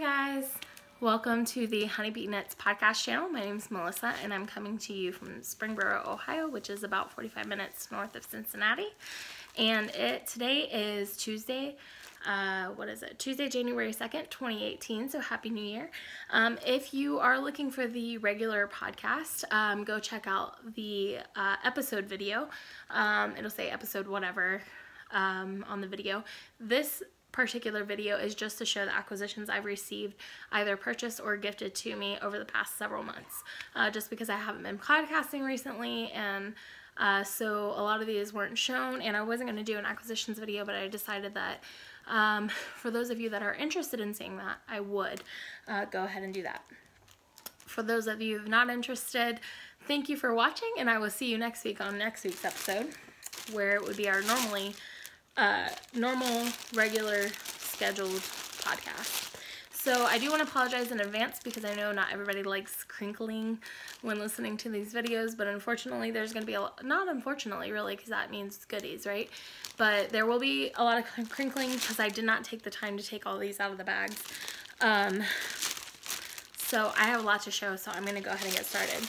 guys, welcome to the Honeybee Knits podcast channel. My name is Melissa and I'm coming to you from Springboro, Ohio, which is about 45 minutes north of Cincinnati. And today is Tuesday, Tuesday, January 2nd, 2018, so Happy New Year. If you are looking for the regular podcast, go check out the episode video. It'll say episode whatever on the video. This particular video is just to show the acquisitions I've received, either purchased or gifted to me over the past several months, just because I haven't been podcasting recently, and so a lot of these weren't shown, and I wasn't going to do an acquisitions video, but I decided that for those of you that are interested in seeing that, I would go ahead and do that. For those of you not interested, thank you for watching, and I will see you next week on next week's episode, where it would be our normal, regular, scheduled podcast. So I do want to apologize in advance because I know not everybody likes crinkling when listening to these videos, but unfortunately there's going to be not unfortunately really, because that means goodies, right? But there will be a lot of crinkling because I did not take the time to take all these out of the bags. So I have a lot to show, so I'm going to go ahead and get started.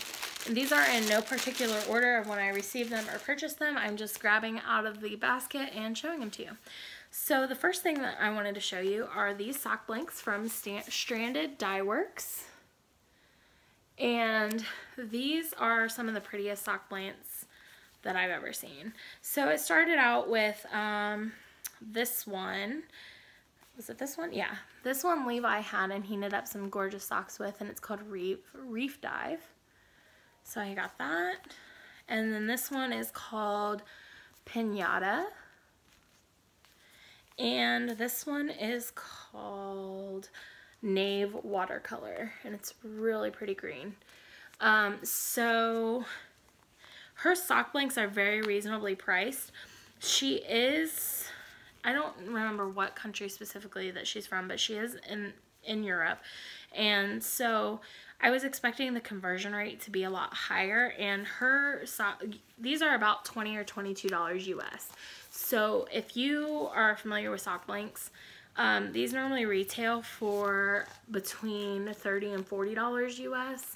And these are in no particular order of when I received them or purchased them. I'm just grabbing out of the basket and showing them to you. So the first thing that I wanted to show you are these sock blanks from Stranded Dye Works. And these are some of the prettiest sock blanks that I've ever seen. So it started out with this one. Was it this one? Yeah. This one Levi had, and he knit up some gorgeous socks with, and it's called Reef Dive. So I got that. And then this one is called Pinata. And this one is called Nave Watercolor. And it's really pretty green. So her sock blanks are very reasonably priced. She is, I don't remember what country specifically that she's from, but she is in Europe. And so I was expecting the conversion rate to be a lot higher, and these are about $20 or $22 US. So if you are familiar with sock blanks, these normally retail for between $30 and $40 US.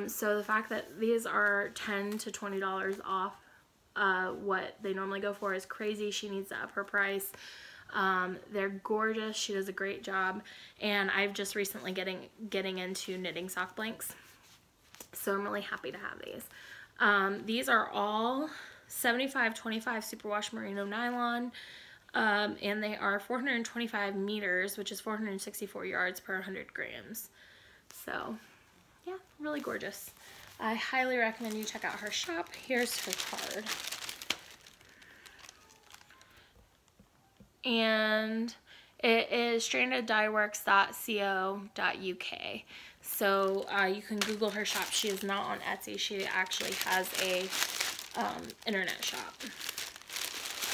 So the fact that these are $10 to $20 off what they normally go for is crazy. She needs to up her price. They're gorgeous. She does a great job, and I've just recently getting into knitting sock blanks, so I'm really happy to have these. These are all 75/25 superwash merino nylon, and they are 425 meters, which is 464 yards per 100 grams. So yeah, really gorgeous. I highly recommend you check out her shop. Here's her card. And it is strandeddyeworks.co.uk. So you can Google her shop. She is not on Etsy. She actually has a internet shop,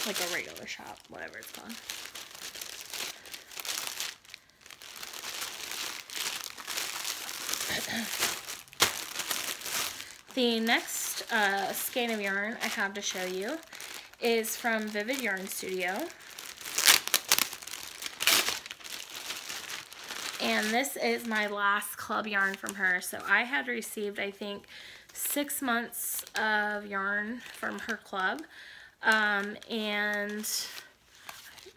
like a regular shop, whatever it's called. The next skein of yarn I have to show you is from Vivid Yarn Studio. And this is my last club yarn from her. So I had received, I think, 6 months of yarn from her club. And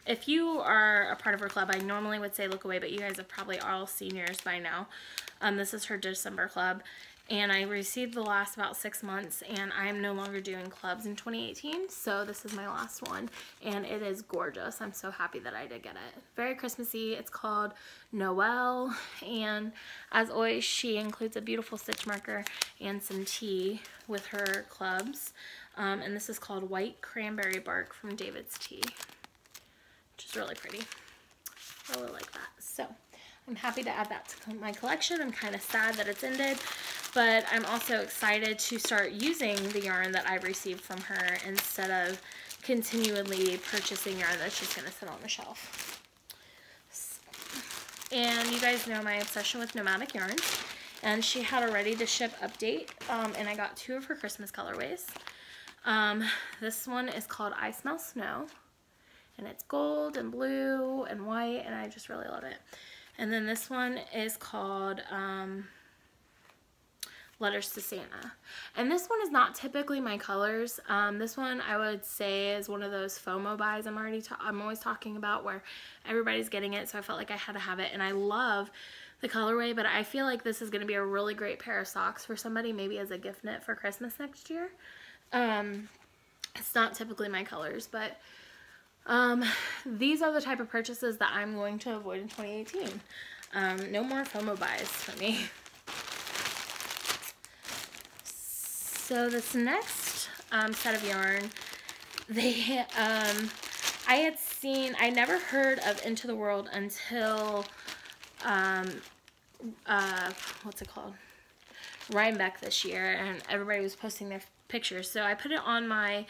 if you are a part of her club, I normally would say look away, but you guys have probably all seen yours by now. This is her December club. And I received the last about 6 months, and I am no longer doing clubs in 2018, so this is my last one, and it is gorgeous. I'm so happy that I did get it. Very Christmassy. It's called Noel, and as always, she includes a beautiful stitch marker and some tea with her clubs, and this is called White Cranberry Bark from David's Tea, which is really pretty. I really like that. So I'm happy to add that to my collection. I'm kind of sad that it's ended, but I'm also excited to start using the yarn that I've received from her instead of continually purchasing yarn that's just going to sit on the shelf. And you guys know my obsession with nomadic yarns, and she had a ready to ship update, and I got 2 of her Christmas colorways. This one is called I Smell Snow, and it's gold and blue and white, and I just really love it. And then this one is called Letters to Santa. And this one is not typically my colors. This one I would say is one of those FOMO buys I'm always talking about, where everybody's getting it, so I felt like I had to have it. And I love the colorway, but I feel like this is going to be a really great pair of socks for somebody, maybe as a gift knit for Christmas next year. It's not typically my colors, but these are the type of purchases that I'm going to avoid in 2018. No more FOMO buys for me. So this next set of yarn, I never heard of Into the World until, what's it called? Rhinebeck this year, and everybody was posting their pictures. So I put it on my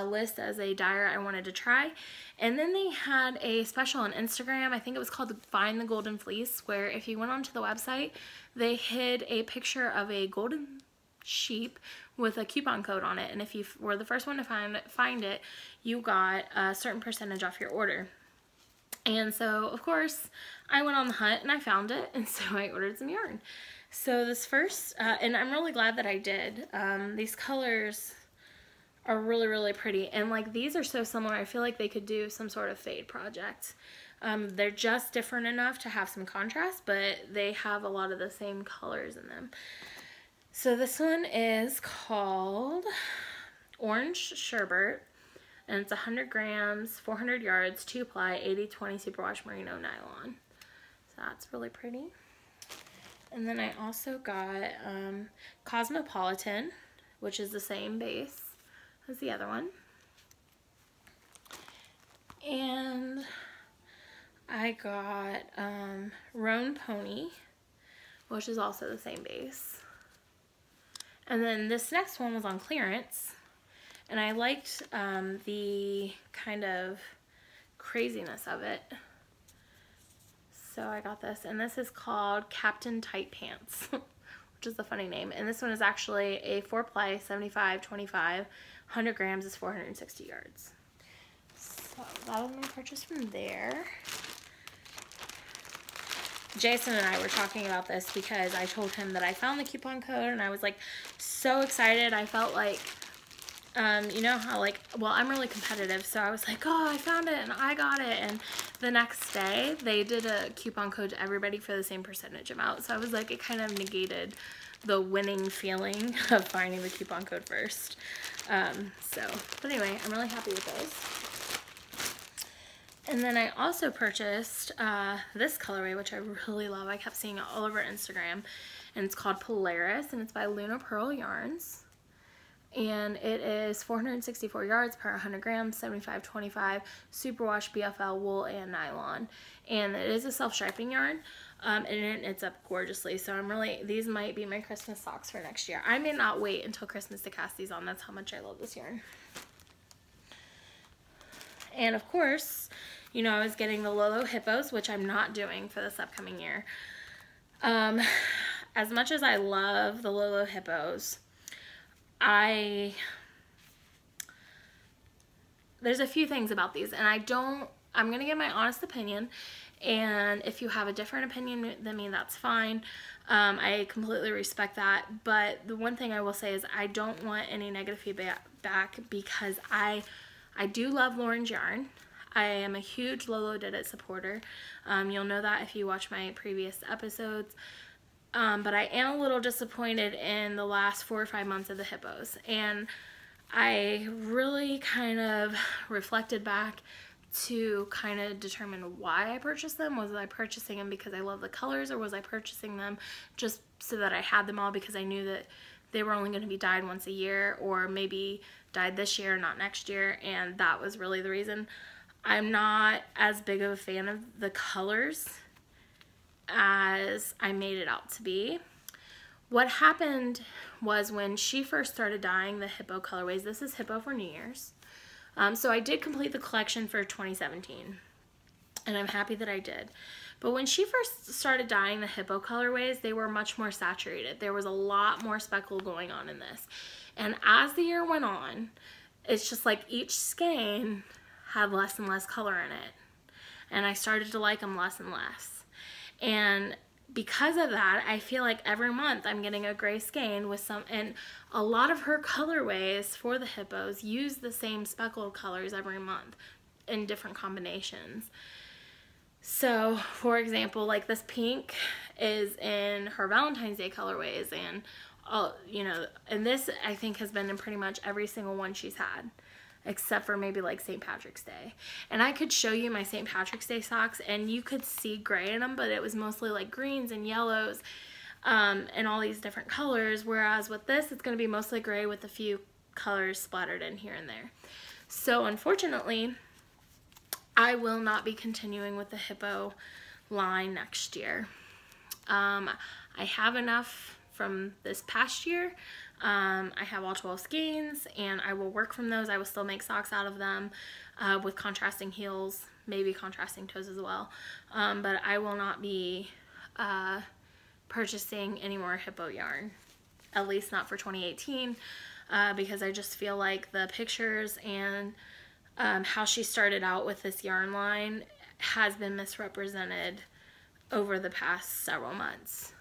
list as a dyer I wanted to try. And then they had a special on Instagram. I think it was called Find the Golden Fleece, where if you went onto the website, they hid a picture of a golden sheep with a coupon code on it, and if you were the first one to find it, you got a certain percentage off your order. And so of course I went on the hunt and I found it, and so I ordered some yarn. So this first, and I'm really glad that I did. These colors are really, really pretty, and like these are so similar, I feel like they could do some sort of fade project. They're just different enough to have some contrast, but they have a lot of the same colors in them. So this one is called Orange Sherbet, and it's 100 grams, 400 yards, 2-ply, 80/20 superwash merino nylon. So that's really pretty. And then I also got Cosmopolitan, which is the same base as the other one. And I got Roan Pony, which is also the same base. And then this next one was on clearance, and I liked the kind of craziness of it. So I got this, and this is called Captain Tight Pants, which is a funny name. And this one is actually a 4-ply, 75/25, 100 grams is 460 yards. So that was my purchase from there. Jason and I were talking about this because I told him that I found the coupon code, and I was like so excited. I felt like, you know how like, well, I'm really competitive, so I was like, oh, I found it and I got it. And the next day they did a coupon code to everybody for the same percentage amount. So I was like, it kind of negated the winning feeling of finding the coupon code first. But anyway, I'm really happy with those. And then I also purchased this colorway, which I really love. I kept seeing it all over Instagram, and it's called Polaris, and it's by Luna Pearl Yarns. And it is 464 yards per 100 grams, 75/25, superwash BFL wool and nylon. And it is a self-striping yarn, and it knits up gorgeously. So these might be my Christmas socks for next year. I may not wait until Christmas to cast these on. That's how much I love this yarn. And of course, you know, I was getting the Lolo Hippos, which I'm not doing for this upcoming year. As much as I love the Lolo Hippos, there's a few things about these, and I'm going to give my honest opinion, and if you have a different opinion than me, that's fine. I completely respect that, but the one thing I will say is I don't want any negative feedback back, because I do love Lauren's yarn. I am a huge Lolo Did It supporter. You'll know that if you watch my previous episodes. But I am a little disappointed in the last 4 or 5 months of the Hippos. And I really kind of reflected back to kind of determine why I purchased them. Was I purchasing them because I love the colors, or was I purchasing them just so that I had them all because I knew that they were only going to be dyed once a year, or maybe dyed this year, not next year, and that was really the reason. I'm not as big of a fan of the colors as I made it out to be. What happened was when she first started dyeing the Hippo colorways, this is Hippo for New Year's. So I did complete the collection for 2017, and I'm happy that I did. But when she first started dyeing the Hippo colorways, they were much more saturated. There was a lot more speckle going on in this. And as the year went on, it's just like each skein had less and less color in it. and I started to like them less and less. And because of that, I feel like every month I'm getting a gray skein with some, and a lot of her colorways for the hippos use the same speckled colors every month in different combinations. So, for example, like this pink is in her Valentine's Day colorways, and you know, and this I think has been in pretty much every single one she's had, except for maybe like St. Patrick's Day. And I could show you my St. Patrick's Day socks and you could see gray in them, but it was mostly like greens and yellows and all these different colors, whereas with this it's going to be mostly gray with a few colors splattered in here and there. So unfortunately, I will not be continuing with the hippo line next year. I have enough from this past year. I have all 12 skeins and I will work from those. I will still make socks out of them with contrasting heels, maybe contrasting toes as well. But I will not be purchasing any more hippo yarn, at least not for 2018, because I just feel like the pictures and how she started out with this yarn line has been misrepresented over the past several months.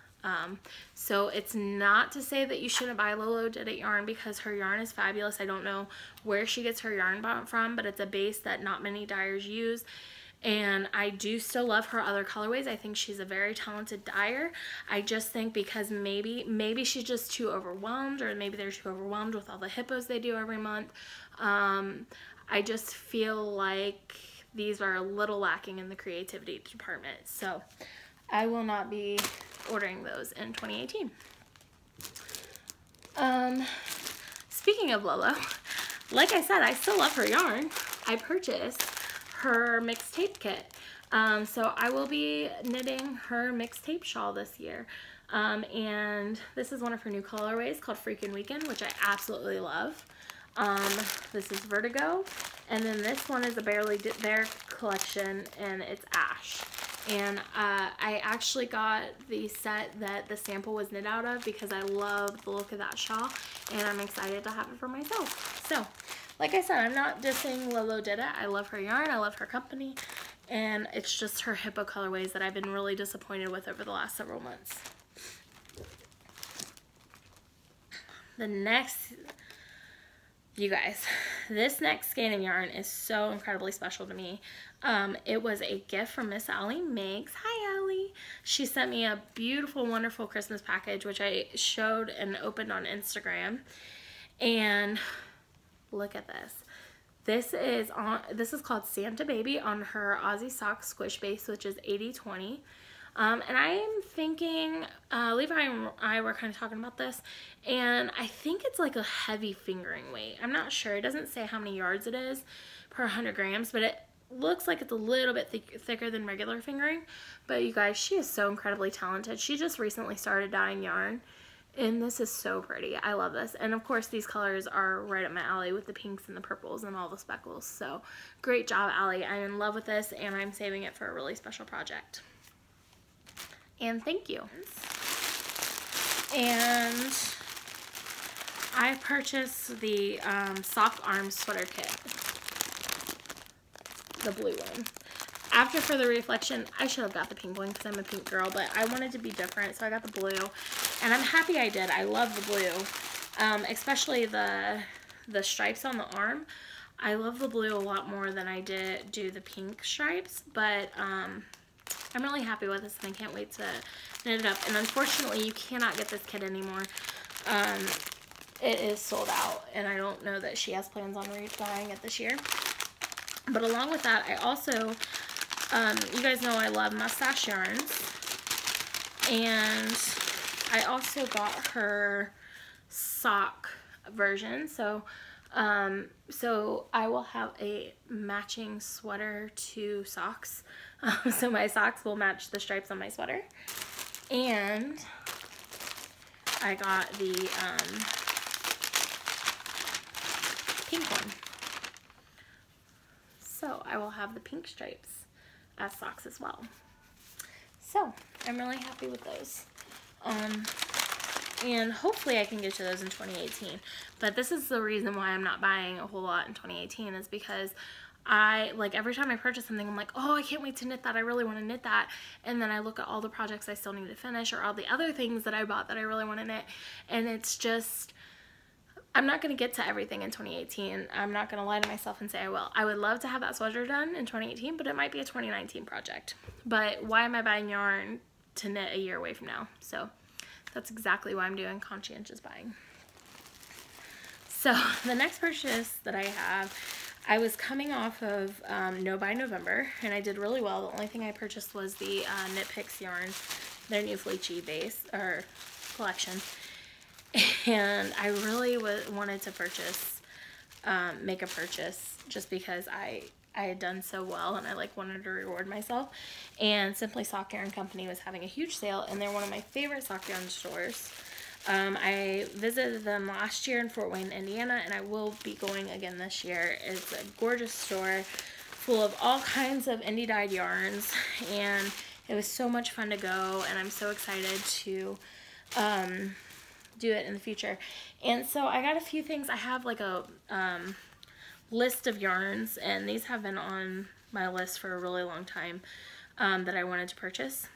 So it's not to say that you shouldn't buy Lolo Did It yarn, because her yarn is fabulous. I don't know where she gets her yarn from, but it's a base that not many dyers use. And I do still love her other colorways. I think she's a very talented dyer. I just think because maybe she's just too overwhelmed, or maybe they're too overwhelmed with all the hippos they do every month. I just feel like these are a little lacking in the creativity department. So I will not be ordering those in 2018. Speaking of Lolo, like I said, I still love her yarn. I purchased her mixed tape kit. So I will be knitting her mixed tape shawl this year. And this is one of her new colorways called Freakin' Weekend, which I absolutely love. This is Vertigo. And then this one is a Barely There collection, and it's Ash. And I actually got the set that the sample was knit out of because I love the look of that shawl, and I'm excited to have it for myself. So, like I said, I'm not dissing Lolo Did It. I love her yarn, I love her company, and it's just her hippo colorways that I've been really disappointed with over the last several months. The next, you guys, this next skein of yarn is so incredibly special to me. It was a gift from Miss Allie Meigs. Hi, Allie. She sent me a beautiful, wonderful Christmas package, which I showed and opened on Instagram. And look at this. This is called Santa Baby on her Aussie Sock Squish Base, which is 80/20. And I'm thinking, Levi and I were kind of talking about this, and I think it's like a heavy fingering weight. I'm not sure. It doesn't say how many yards it is per 100 grams, but it looks like it's a little bit thicker than regular fingering. But you guys, she is so incredibly talented. She just recently started dyeing yarn, and this is so pretty. I love this. And of course, these colors are right up my alley with the pinks and the purples and all the speckles. So great job, Allie. I'm in love with this, and I'm saving it for a really special project. And thank you. And I purchased the sock arm sweater kit, the blue one. After For the Reflection, I should have got the pink one because I'm a pink girl, but I wanted to be different, so I got the blue. And I'm happy I did. I love the blue, especially the stripes on the arm. I love the blue a lot more than I do the pink stripes, but I'm really happy with this, and I can't wait to knit it up. And unfortunately, you cannot get this kit anymore. It is sold out, and I don't know that she has plans on rebuying it this year. But along with that, I also, you guys know I love mustache yarns, and I also got her sock version. So I will have a matching sweater to socks. So my socks will match the stripes on my sweater. And I got the pink one. So I will have the pink stripes as socks as well. So I'm really happy with those. And hopefully I can get to those in 2018. But this is the reason why I'm not buying a whole lot in 2018, is because like every time I purchase something, I'm like, oh, I can't wait to knit that. I really want to knit that. And then I look at all the projects I still need to finish, or all the other things that I bought that I really want to knit. And it's just, I'm not going to get to everything in 2018. I'm not going to lie to myself and say I will. I would love to have that sweater done in 2018, but it might be a 2019 project. But why am I buying yarn to knit a year away from now? So that's exactly why I'm doing conscientious buying. So the next purchase that I have, I was coming off of No Buy November, and I did really well. The only thing I purchased was the Knit Picks yarn, their new Fleechy base, or collection. And I really wanted to purchase, make a purchase, just because I had done so well, and I like wanted to reward myself. And Simply Sock Yarn Company was having a huge sale, and they're one of my favorite sock yarn stores. I visited them last year in Fort Wayne, Indiana, and I will be going again this year. It's a gorgeous store full of all kinds of indie dyed yarns, and it was so much fun to go, and I'm so excited to do it in the future. And so I got a few things. I have like a list of yarns, and these have been on my list for a really long time that I wanted to purchase.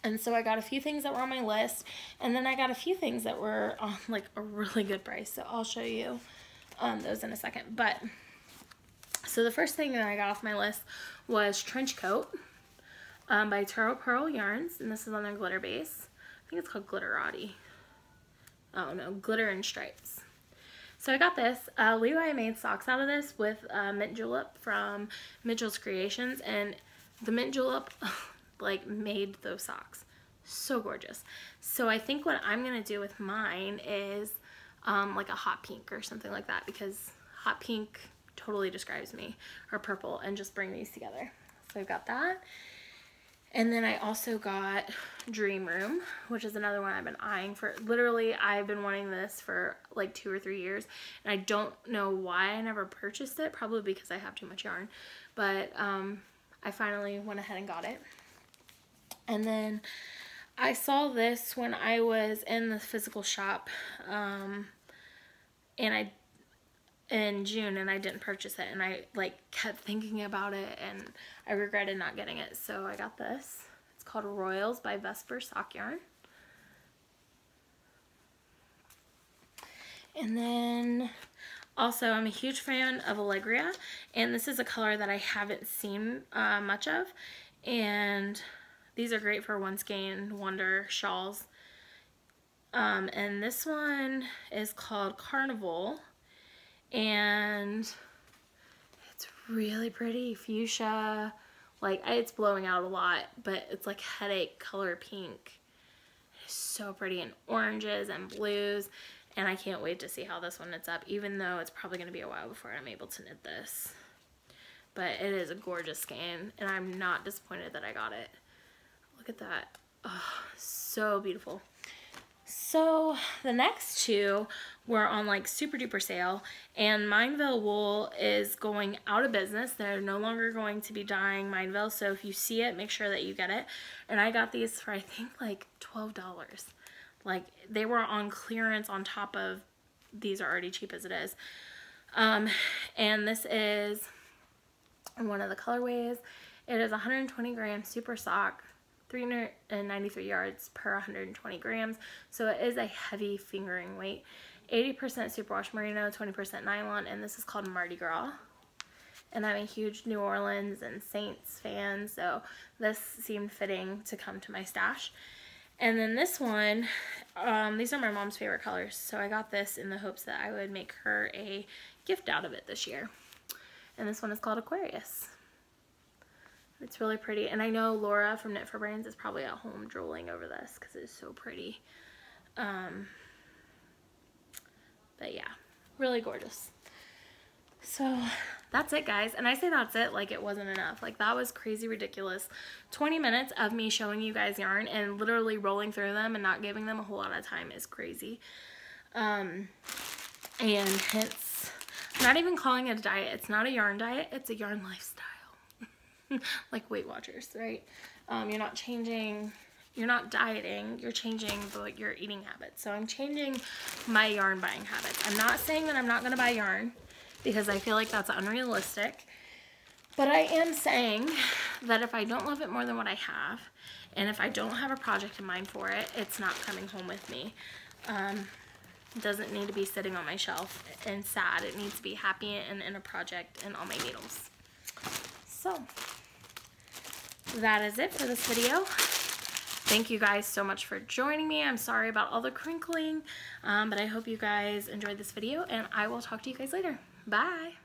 And so I got a few things that were on my list, and then I got a few things that were on like a really good price. So I'll show you those in a second. But so the first thing that I got off my list was Trench Coat by Turo Pearl Yarns, and this is on their glitter base. I think it's called Glitterati. Oh no, Glitter and Stripes. So I got this. Levi made socks out of this with mint julep from Mitchell's Creations, and the mint julep like made those socks so gorgeous. So I think what I'm gonna do with mine is like a hot pink or something like that, because hot pink totally describes me, or purple, and just bring these together. So I've got that. And then I also got Dream Room, which is another one I've been eyeing for. Literally, I've been wanting this for like 2 or 3 years, and I don't know why I never purchased it. Probably because I have too much yarn. But I finally went ahead and got it. And then I saw this when I was in the physical shop in June, and I didn't purchase it, and I like kept thinking about it, and I regretted not getting it. So I got this. It's called Royals by Vesper Sock Yarn. And then also, I'm a huge fan of Allegria, and this is a color that I haven't seen much of, and these are great for one skein wonder shawls. And this one is called Carnival, and it's really pretty fuchsia. Like, it's blowing out a lot, but it's like headache color pink. It's so pretty, and oranges and blues, and I can't wait to see how this one knits up, even though it's probably going to be a while before I'm able to knit this. But it is a gorgeous skein, and I'm not disappointed that I got it. Look at that. Oh, so beautiful. So the next two were on like super duper sale, and Mindville wool is going out of business. They're no longer going to be dyeing Mindville, so if you see it, make sure that you get it. And I got these for I think like $12. Like, they were on clearance on top of, these are already cheap as it is. And this is one of the colorways. It is 120 gram super sock, 393 yards per 120 grams. So it is a heavy fingering weight. 80% superwash merino, 20% nylon, and this is called Mardi Gras. And I'm a huge New Orleans and Saints fan, so this seemed fitting to come to my stash. And then this one, these are my mom's favorite colors, so I got this in the hopes that I would make her a gift out of it this year. And this one is called Aquarius. It's really pretty, and I know Laura from Knit for Brains is probably at home drooling over this because it's so pretty. But yeah, really gorgeous. So that's it, guys. And I say that's it like it wasn't enough. Like, that was crazy ridiculous. 20 minutes of me showing you guys yarn and literally rolling through them and not giving them a whole lot of time is crazy. And hence, I'm not even calling it a diet. It's not a yarn diet. It's a yarn lifestyle. Like Weight Watchers, right? You're not changing, you're not dieting, you're changing your eating habits. So I'm changing my yarn buying habits. I'm not saying that I'm not going to buy yarn, because I feel like that's unrealistic. But I am saying that if I don't love it more than what I have, and if I don't have a project in mind for it, it's not coming home with me. It doesn't need to be sitting on my shelf and sad. It needs to be happy and in a project and on my needles. So, that is it for this video. Thank you guys so much for joining me. I'm sorry about all the crinkling, but I hope you guys enjoyed this video, and I will talk to you guys later. Bye!